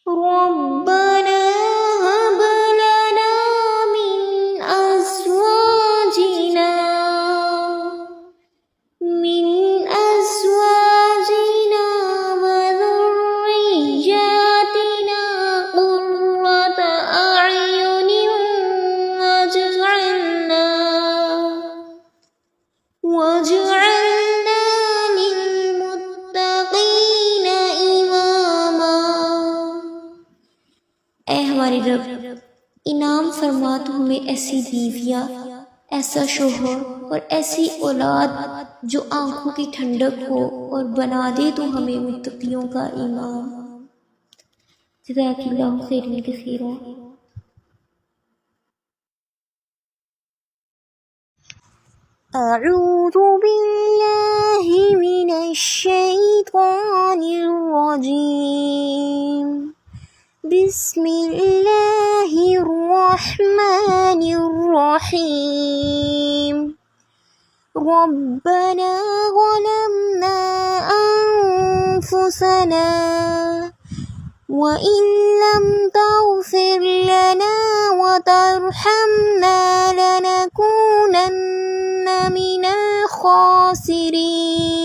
रब्बना hub लना मिन अज़वाजिना व ذُرِّيَّاتِنَا قُرَّةَ أَعْيُنٍ وَاجْعَلْنَا لِلْمُتَّقِينَ इमामा। ऐ हमारे रब, इनाम फरमा तू हमें ऐसी बीवियाँ, ऐसा शोहर और ऐसी औलाद जो आंखों की ठंडक हो, और बना दे तो हमें मुत्तकियों का इमाम। जज़ाकिल्लाहु खैरन कसीरा। अऊज़ु बिल्लाहि मिनश शैतानिर रजीम। बिस्मिल्लाहिर रहमानिर रहीम। रब्बना ज़लमना अनफुसना व इन लम तग़फिर लना व तरहमना लनकूनन्ना मिनल खासिरीन।